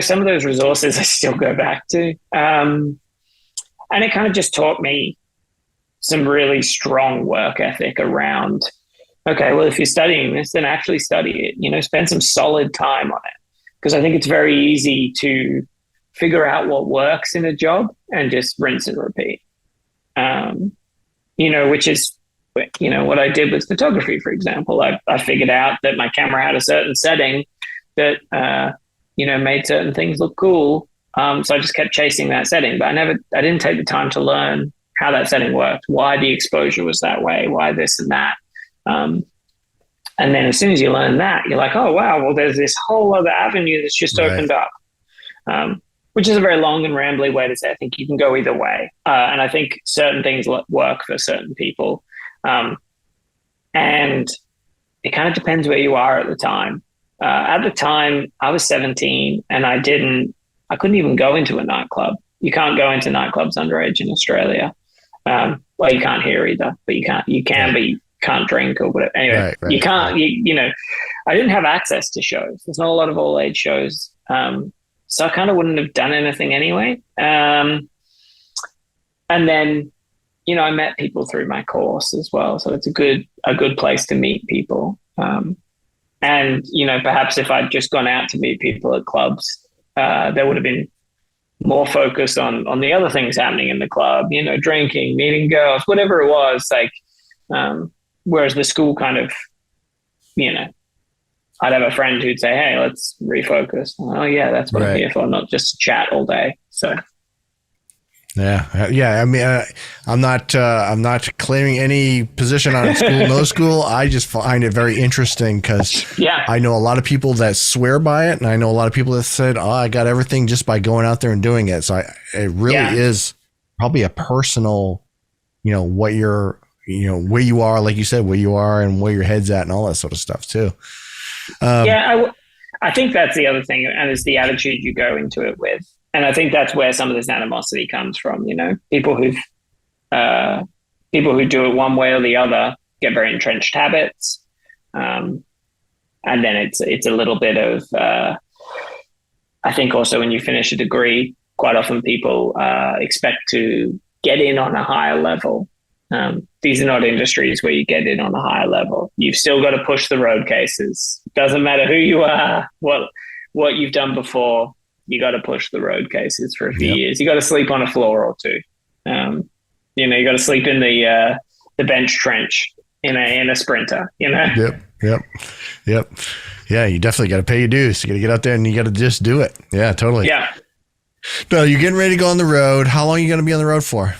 some of those resources I still go back to. And it kind of just taught me some really strong work ethic around, okay, well, if you're studying this, then actually study it, spend some solid time on it. Because I think it's very easy to figure out what works in a job and just rinse and repeat, which is, what I did with photography, for example. I figured out that my camera had a certain setting that, made certain things look cool. So I just kept chasing that setting, but I didn't take the time to learn how that setting worked, why the exposure was that way, why this and that. And then as soon as you learn that, you're like, oh, wow, well, there's this whole other avenue that's just opened up, which is a very long and rambly way to say I think you can go either way. And I think certain things work for certain people. And it kind of depends where you are at the time. At the time, I was 17 and I couldn't even go into a nightclub. You can't go into nightclubs underage in Australia. Well, you can't hear either, but you can, but you can't drink or whatever. Anyway, right. You can't, I didn't have access to shows. There's not a lot of all age shows. So I kind of wouldn't have done anything anyway. And then, I met people through my course as well. So it's a good place to meet people. And, perhaps if I'd just gone out to meet people at clubs, there would have been more focus on the other things happening in the club, drinking, meeting girls, whatever it was, whereas the school kind of, I'd have a friend who'd say, hey, let's refocus. Oh yeah, that's what I'm here for, not just chat all day. So. Yeah. I mean, I'm not claiming any position on school, no school. I just find it very interesting because I know a lot of people that swear by it, and I know a lot of people that said, "Oh, I got everything just by going out there and doing it." So it really is probably a personal, what you're, where you are, like you said, where you are and where your head's at, and all that sort of stuff too. I think that's the other thing, and it's the attitude you go into it with. And I think that's where some of this animosity comes from. People who do it one way or the other get very entrenched habits, and then it's a little bit of. I think also when you finish a degree, quite often people expect to get in on a higher level. These are not industries where you get in on a higher level. You've still got to push the road cases. Doesn't matter who you are, what you've done before. You got to push the road cases for a few years. You got to sleep on a floor or two. You got to sleep in the bench trench in a sprinter. Yep. Yeah, you definitely got to pay your dues. You got to get out there and you got to just do it. Yeah, totally. Yeah. No, you're getting ready to go on the road. How long are you going to be on the road for?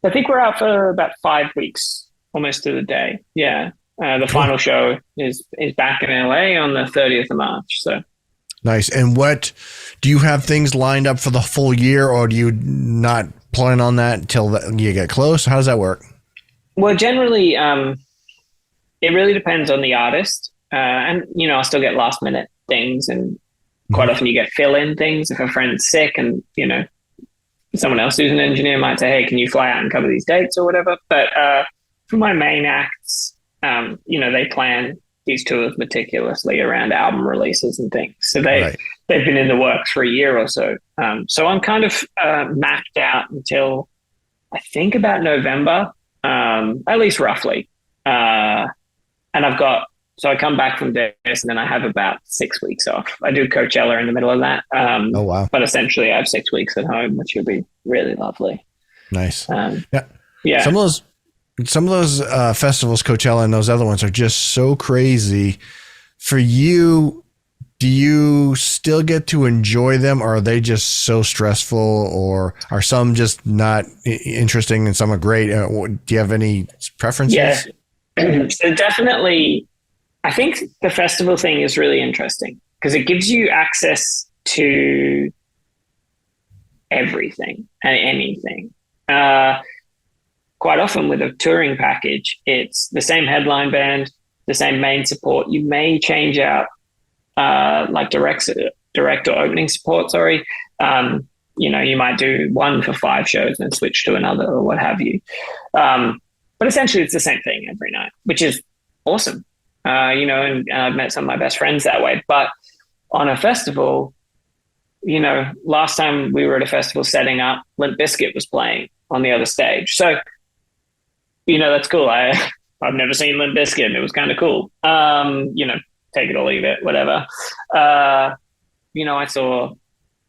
I think we're out for about 5 weeks, almost to the day. Yeah. The final show is back in LA on the 30th of March. So. Nice. And what do you have things lined up for the full year, or do you not plan on that until you get close? How does that work? Well, generally, it really depends on the artist. And, I'll still get last minute things, and quite often you get fill in things. If a friend's sick and, someone else who's an engineer might say, hey, can you fly out and cover these dates or whatever? But for my main acts, they plan these tours meticulously around album releases and things. So they've been in the works for a year or so. So I'm kind of mapped out until I think about November, at least roughly. And so I come back from this and then I have about 6 weeks off. I do Coachella in the middle of that. Oh, wow. But essentially I have 6 weeks at home, which will be really lovely. Nice. Yeah. Some of those festivals, Coachella and those other ones, are just so crazy. For you, do you still get to enjoy them, or are they just so stressful, or are some just not interesting and some are great? Do you have any preferences? Yeah. So definitely, I think the festival thing is really interesting because it gives you access to everything and anything. Quite often with a touring package, it's the same headline band, the same main support. You may change out like direct or opening support, sorry. You might do one for 5 shows and then switch to another or what have you. But essentially it's the same thing every night, which is awesome. And I've met some of my best friends that way. But on a festival, last time we were at a festival setting up, Limp Bizkit was playing on the other stage. So, that's cool. I've never seen Limp Bizkit, and it was kind of cool. Take it or leave it, whatever.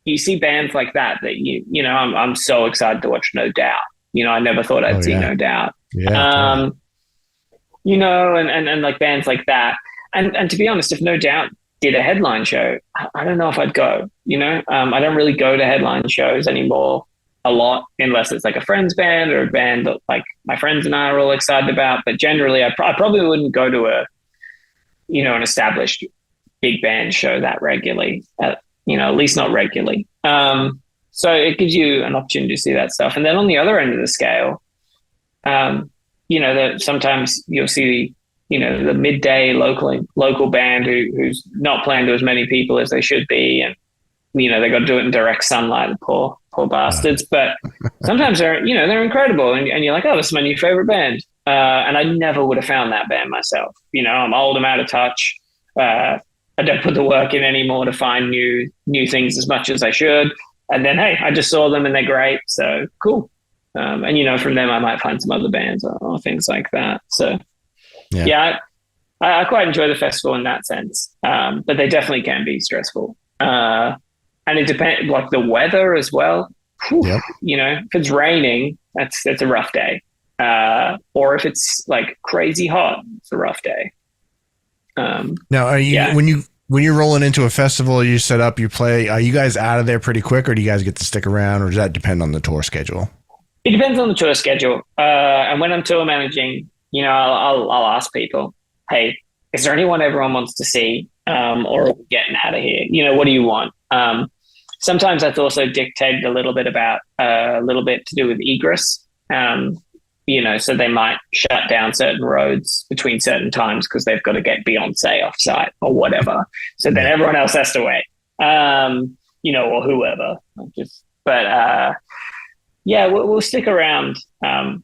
You see bands like that I'm so excited to watch No Doubt. I never thought I'd see No Doubt. Yeah. And like bands like that. And to be honest, if No Doubt did a headline show, I don't know if I'd go, I don't really go to headline shows anymore a lot, unless it's like a friend's band or a band that like my friends and I are all excited about. But generally, I probably wouldn't go to an established big band show that regularly, at least not regularly. So it gives you an opportunity to see that stuff. And then on the other end of the scale, that sometimes you'll see, the midday local band who's not playing to as many people as they should be. And, they got to do it in direct sunlight, the poor bastards. But sometimes they're incredible. And you're like, oh, this is my new favorite band. And I never would have found that band myself. I'm old, I'm out of touch. I don't put the work in anymore to find new things as much as I should. And then, hey, I just saw them and they're great. So cool. And, from them, I might find some other bands or things like that. So, I quite enjoy the festival in that sense. But they definitely can be stressful. And it depends, like the weather as well. Whew, yep. If it's raining, that's a rough day. Or if it's like crazy hot, it's a rough day. Now, are you when you're rolling into a festival, you set up, you play, are you guys out of there pretty quick, or do you guys get to stick around, or does that depend on the tour schedule? It depends on the tour schedule. And when I'm tour managing, I'll ask people, hey, is there anyone everyone wants to see? Or are we getting out of here? What do you want? Sometimes that's also dictated a little bit to do with egress. So they might shut down certain roads between certain times because they've got to get Beyonce off site or whatever. So then everyone else has to wait, or whoever. We'll stick around, and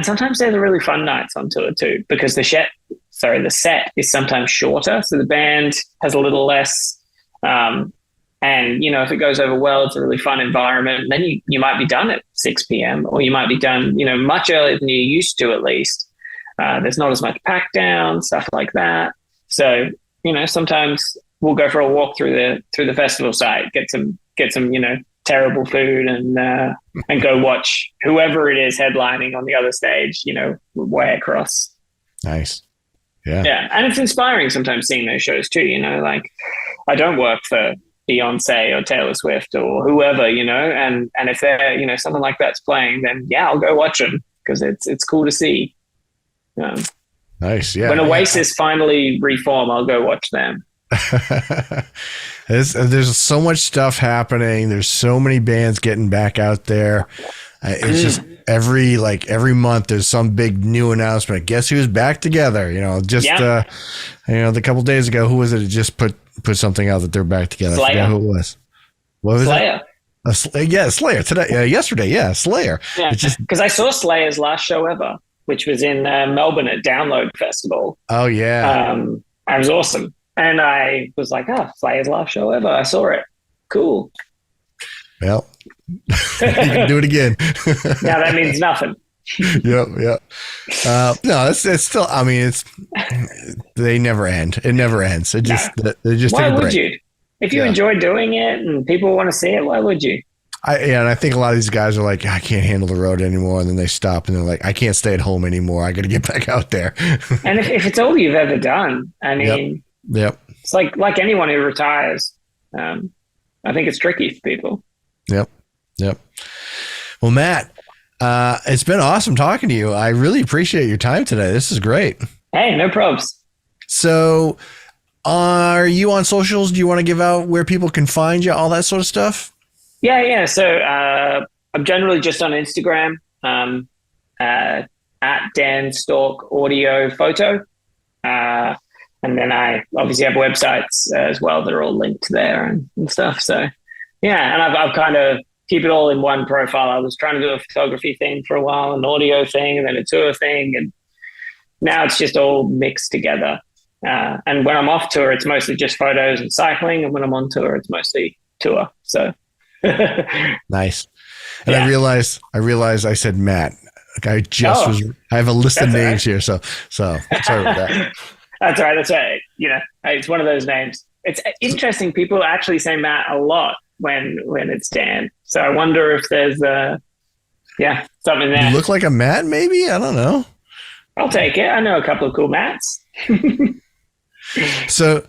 sometimes they're the really fun nights on tour too, because the set is sometimes shorter. So the band has a little less, and, if it goes over well, it's a really fun environment. Then you might be done at 6 p.m. or you might be done, much earlier than you used to, at least. There's not as much pack down, stuff like that. So, sometimes we'll go for a walk through the festival site, get some, terrible food and go watch whoever it is headlining on the other stage, way across. Nice. Yeah. Yeah. And it's inspiring sometimes seeing those shows too, like I don't work for Beyonce or Taylor Swift or whoever, and if they're, someone like that's playing, then I'll go watch them because it's cool to see. Nice. Yeah. When Oasis finally reform, I'll go watch them. There's so much stuff happening. There's so many bands getting back out there. It's just every month there's some big new announcement. Guess who's back together? A couple days ago, who was it? It just put something out that they're back together. Slayer. I forgot who it was. What was Slayer. it? Slayer today. Yesterday. Yeah, Slayer. Yeah, because I saw Slayer's last show ever, which was in Melbourne at Download Festival. Oh yeah. It was awesome, and I was like, Slayer's last show ever. I saw it. Cool. Well, you can do it again. Now that means nothing. Yep. No, it's still. I mean, they never end. It never ends. It just they just. Why take a break. would you? If you enjoy doing it and people want to see it, why would you? And I think a lot of these guys are like, I can't handle the road anymore, and then they stop and they're like, I can't stay at home anymore. I got to get back out there. And if it's all you've ever done, I mean, yep. It's like anyone who retires. I think it's tricky for people. Yep. Well, Matt, it's been awesome talking to you. I really appreciate your time today. This is great. Hey, no probs. So are you on socials? Do you want to give out where people can find you, all that sort of stuff? Yeah. So I'm generally just on Instagram at Dan Stork Audio Photo. And then I obviously have websites as well that are all linked there and stuff. So, yeah, and I've kind of keep it all in one profile. I was trying to do a photography thing for a while, an audio thing, and then a tour thing. And now it's just all mixed together. And when I'm off tour, it's mostly just photos and cycling. And when I'm on tour, it's mostly tour. So nice. And I realized I said Matt. I have a list of names here. So sorry about that. That's right. It's one of those names. It's interesting. People actually say Matt a lot when it's Dan. So I wonder if there's something there. You look like a Matt, maybe? I don't know. I'll take it. I know a couple of cool Matts. So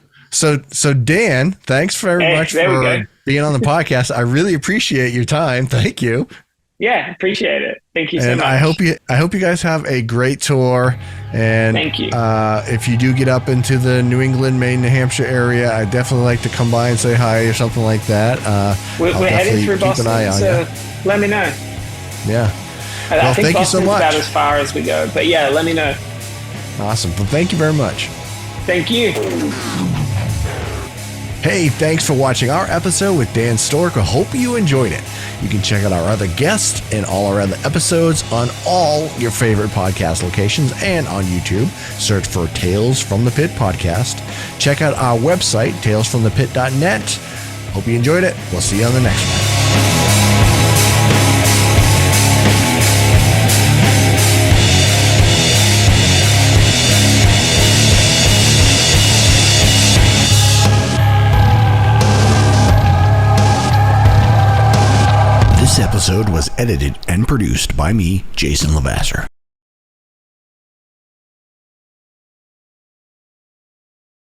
Dan, thanks very much for being on the podcast. I really appreciate your time. Thank you. Yeah, appreciate it. Thank you so much. And I hope you guys have a great tour. And thank you. If you do get up into the New England, Maine, New Hampshire area, I'd definitely like to come by and say hi or something like that. We're heading through Boston, so let me know. Yeah. I think thank you so Boston's much. about as far as we go, but yeah, let me know. Awesome. Well, thank you very much. Thank you. Hey, thanks for watching our episode with Dan Stork. I hope you enjoyed it. You can check out our other guests and all our other episodes on all your favorite podcast locations and on YouTube. Search for Tales from the Pit podcast. Check out our website, talesfromthepit.net. Hope you enjoyed it. We'll see you on the next one. This episode was edited and produced by me, Jason Lavasser.